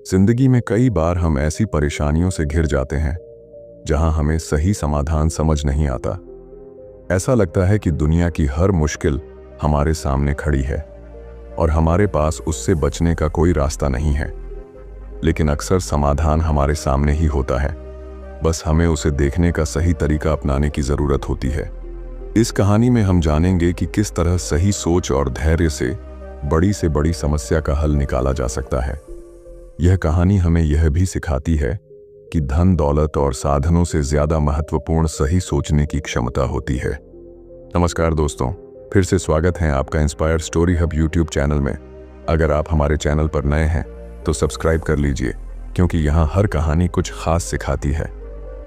जिंदगी में कई बार हम ऐसी परेशानियों से घिर जाते हैं जहां हमें सही समाधान समझ नहीं आता। ऐसा लगता है कि दुनिया की हर मुश्किल हमारे सामने खड़ी है और हमारे पास उससे बचने का कोई रास्ता नहीं है। लेकिन अक्सर समाधान हमारे सामने ही होता है, बस हमें उसे देखने का सही तरीका अपनाने की जरूरत होती है। इस कहानी में हम जानेंगे कि किस तरह सही सोच और धैर्य से बड़ी समस्या का हल निकाला जा सकता है। यह कहानी हमें यह भी सिखाती है कि धन, दौलत और साधनों से ज्यादा महत्वपूर्ण सही सोचने की क्षमता होती है। नमस्कार दोस्तों, फिर से स्वागत है आपका inspire story hub YouTube channel में। अगर आप हमारे चैनल पर नए हैं तो सब्सक्राइब कर लीजिए, क्योंकि यहाँ हर कहानी कुछ खास सिखाती है।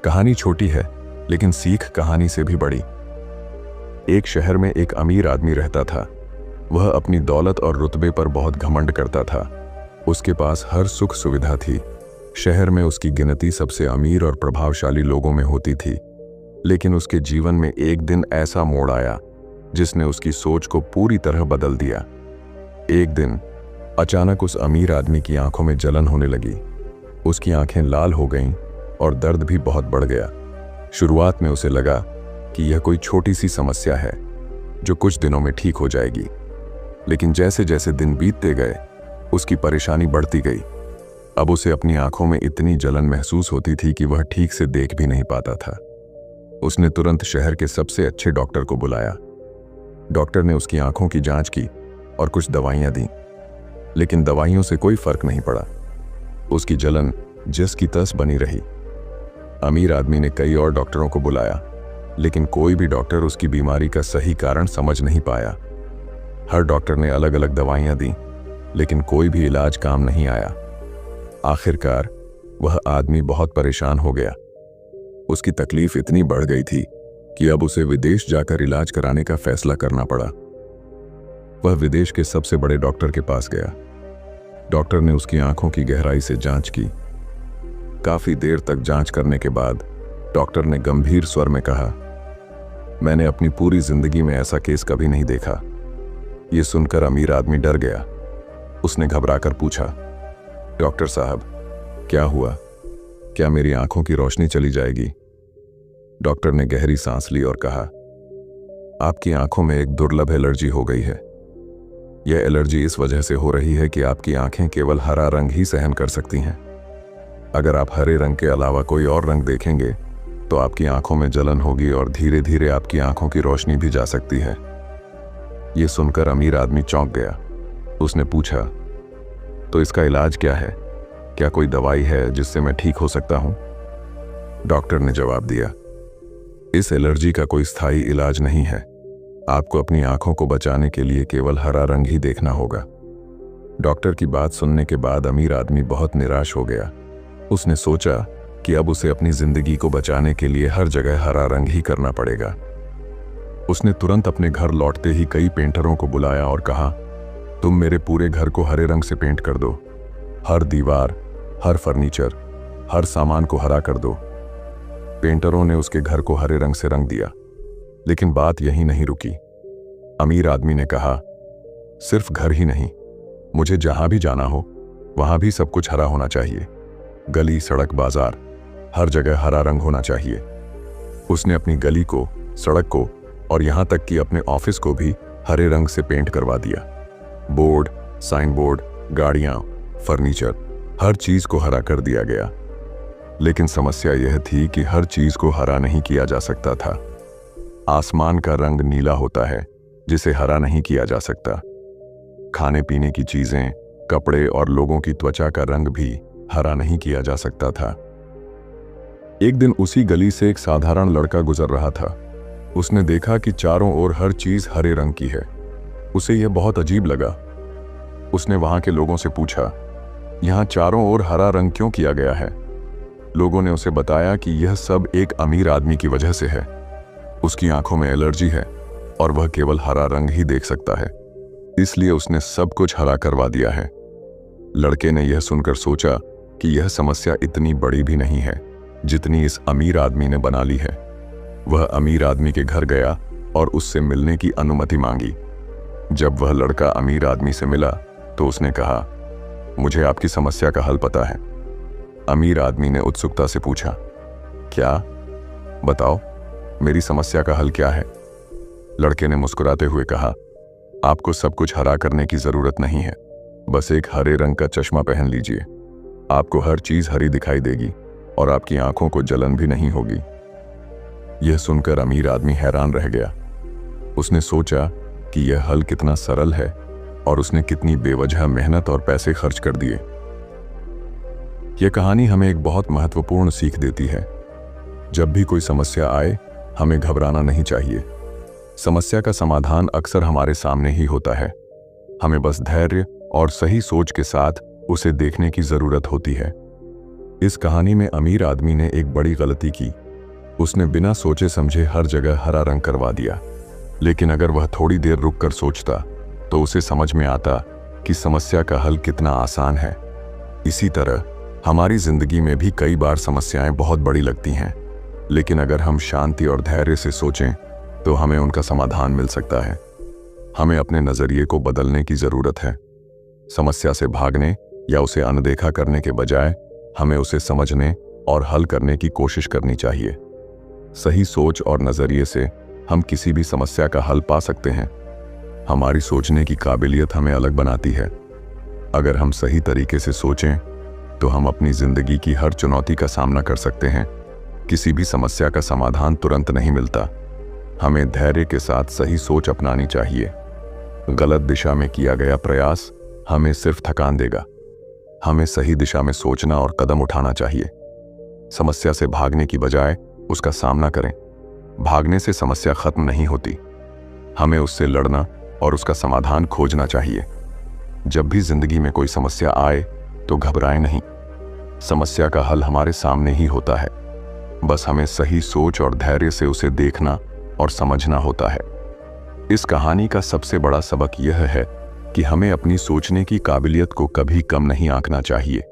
कहानी छोटी है लेकिन सीख कहानी से भी बड़ी। एक शहर में एक अमीर आदमी रहता था। वह अपनी दौलत और रुतबे पर बहुत घमंड करता था। उसके पास हर सुख सुविधा थी। शहर में उसकी गिनती सबसे अमीर और प्रभावशाली लोगों में होती थी। लेकिन उसके जीवन में एक दिन ऐसा मोड़ आया जिसने उसकी सोच को पूरी तरह बदल दिया। एक दिन अचानक उस अमीर आदमी की आंखों में जलन होने लगी। उसकी आंखें लाल हो गईं और दर्द भी बहुत बढ़ गया। शुरुआत में उसे लगा कि यह कोई छोटी सी समस्या है जो कुछ दिनों में ठीक हो जाएगी। लेकिन जैसे जैसे दिन बीतते गए उसकी परेशानी बढ़ती गई। अब उसे अपनी आंखों में इतनी जलन महसूस होती थी कि वह ठीक से देख भी नहीं पाता था। उसने तुरंत शहर के सबसे अच्छे डॉक्टर को बुलाया। डॉक्टर ने उसकी आंखों की जांच की और कुछ दवाइयां दी, लेकिन दवाइयों से कोई फर्क नहीं पड़ा। उसकी जलन जस की तस बनी रही। अमीर आदमी ने कई और डॉक्टरों को बुलाया, लेकिन कोई भी डॉक्टर उसकी बीमारी का सही कारण समझ नहीं पाया। हर डॉक्टर ने अलग अलग दवाइयां दी, लेकिन कोई भी इलाज काम नहीं आया। आखिरकार वह आदमी बहुत परेशान हो गया। उसकी तकलीफ इतनी बढ़ गई थी कि अब उसे विदेश जाकर इलाज कराने का फैसला करना पड़ा। वह विदेश के सबसे बड़े डॉक्टर के पास गया। डॉक्टर ने उसकी आंखों की गहराई से जांच की। काफी देर तक जांच करने के बाद डॉक्टर ने गंभीर स्वर में कहा, मैंने अपनी पूरी जिंदगी में ऐसा केस कभी नहीं देखा। यह सुनकर अमीर आदमी डर गया। उसने घबराकर पूछा, डॉक्टर साहब, क्या हुआ? क्या मेरी आंखों की रोशनी चली जाएगी? डॉक्टर ने गहरी सांस ली और कहा, आपकी आंखों में एक दुर्लभ एलर्जी हो गई है। यह एलर्जी इस वजह से हो रही है कि आपकी आंखें केवल हरा रंग ही सहन कर सकती हैं। अगर आप हरे रंग के अलावा कोई और रंग देखेंगे तो आपकी आंखों में जलन होगी और धीरे धीरे आपकी आंखों की रोशनी भी जा सकती है। यह सुनकर अमीर आदमी चौंक गया। उसने पूछा, तो इसका इलाज क्या है? क्या कोई दवाई है जिससे मैं ठीक हो सकता हूं? डॉक्टर ने जवाब दिया, इस एलर्जी का कोई स्थायी इलाज नहीं है। आपको अपनी आंखों को बचाने के लिए केवल हरा रंग ही देखना होगा। डॉक्टर की बात सुनने के बाद अमीर आदमी बहुत निराश हो गया। उसने सोचा कि अब उसे अपनी जिंदगी को बचाने के लिए हर जगह हरा रंग ही करना पड़ेगा। उसने तुरंत अपने घर लौटते ही कई पेंटरों को बुलाया और कहा, तुम मेरे पूरे घर को हरे रंग से पेंट कर दो। हर दीवार, हर फर्नीचर, हर सामान को हरा कर दो। पेंटरों ने उसके घर को हरे रंग से रंग दिया। लेकिन बात यहीं नहीं रुकी। अमीर आदमी ने कहा, सिर्फ घर ही नहीं, मुझे जहां भी जाना हो वहां भी सब कुछ हरा होना चाहिए। गली, सड़क, बाजार, हर जगह हरा रंग होना चाहिए। उसने अपनी गली को, सड़क को और यहां तक कि अपने ऑफिस को भी हरे रंग से पेंट करवा दिया। बोर्ड, साइन बोर्ड, गाड़ियां, फर्नीचर, हर चीज को हरा कर दिया गया। लेकिन समस्या यह थी कि हर चीज को हरा नहीं किया जा सकता था। आसमान का रंग नीला होता है जिसे हरा नहीं किया जा सकता। खाने पीने की चीजें, कपड़े और लोगों की त्वचा का रंग भी हरा नहीं किया जा सकता था। एक दिन उसी गली से एक साधारण लड़का गुजर रहा था। उसने देखा कि चारों ओर हर चीज हरे रंग की है। उसे यह बहुत अजीब लगा। उसने वहां के लोगों से पूछा, यहां चारों ओर हरा रंग क्यों किया गया है? लोगों ने उसे बताया कि यह सब एक अमीर आदमी की वजह से है। उसकी आंखों में एलर्जी है और वह केवल हरा रंग ही देख सकता है, इसलिए उसने सब कुछ हरा करवा दिया है। लड़के ने यह सुनकर सोचा कि यह समस्या इतनी बड़ी भी नहीं है जितनी इस अमीर आदमी ने बना ली है। वह अमीर आदमी के घर गया और उससे मिलने की अनुमति मांगी। जब वह लड़का अमीर आदमी से मिला तो उसने कहा, मुझे आपकी समस्या का हल पता है। अमीर आदमी ने उत्सुकता से पूछा। क्या? बताओ, मेरी समस्या का हल क्या है? लड़के ने मुस्कुराते हुए कहा, आपको सब कुछ हरा करने की जरूरत नहीं है। बस एक हरे रंग का चश्मा पहन लीजिए। आपको हर चीज हरी दिखाई देगी और आपकी आंखों को जलन भी नहीं होगी। यह सुनकर अमीर आदमी हैरान रह गया। उसने सोचा कि यह हल कितना सरल है और उसने कितनी बेवजह मेहनत और पैसे खर्च कर दिए। यह कहानी हमें एक बहुत महत्वपूर्ण सीख देती है। जब भी कोई समस्या आए, हमें घबराना नहीं चाहिए। समस्या का समाधान अक्सर हमारे सामने ही होता है। हमें बस धैर्य और सही सोच के साथ उसे देखने की जरूरत होती है। इस कहानी में अमीर आदमी ने एक बड़ी गलती की। उसने बिना सोचे समझे हर जगह हरा रंग करवा दिया। लेकिन अगर वह थोड़ी देर रुककर सोचता तो उसे समझ में आता कि समस्या का हल कितना आसान है। इसी तरह हमारी जिंदगी में भी कई बार समस्याएं बहुत बड़ी लगती हैं, लेकिन अगर हम शांति और धैर्य से सोचें तो हमें उनका समाधान मिल सकता है। हमें अपने नजरिए को बदलने की जरूरत है। समस्या से भागने या उसे अनदेखा करने के बजाय हमें उसे समझने और हल करने की कोशिश करनी चाहिए। सही सोच और नजरिए से हम किसी भी समस्या का हल पा सकते हैं। हमारी सोचने की काबिलियत हमें अलग बनाती है। अगर हम सही तरीके से सोचें तो हम अपनी जिंदगी की हर चुनौती का सामना कर सकते हैं। किसी भी समस्या का समाधान तुरंत नहीं मिलता। हमें धैर्य के साथ सही सोच अपनानी चाहिए। गलत दिशा में किया गया प्रयास हमें सिर्फ थकान देगा। हमें सही दिशा में सोचना और कदम उठाना चाहिए। समस्या से भागने की बजाय उसका सामना करें। भागने से समस्या खत्म नहीं होती। हमें उससे लड़ना और उसका समाधान खोजना चाहिए। जब भी जिंदगी में कोई समस्या आए तो घबराएं नहीं। समस्या का हल हमारे सामने ही होता है। बस हमें सही सोच और धैर्य से उसे देखना और समझना होता है। इस कहानी का सबसे बड़ा सबक यह है कि हमें अपनी सोचने की काबिलियत को कभी कम नहीं आंकना चाहिए।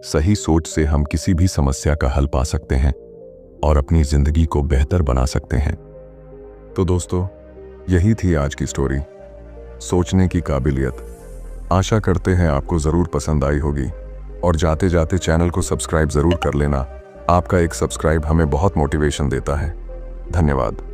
सही सोच से हम किसी भी समस्या का हल पा सकते हैं और अपनी जिंदगी को बेहतर बना सकते हैं। तो दोस्तों, यही थी आज की स्टोरी, सोचने की काबिलियत। आशा करते हैं आपको जरूर पसंद आई होगी और जाते जाते चैनल को सब्सक्राइब जरूर कर लेना। आपका एक सब्सक्राइब हमें बहुत मोटिवेशन देता है। धन्यवाद।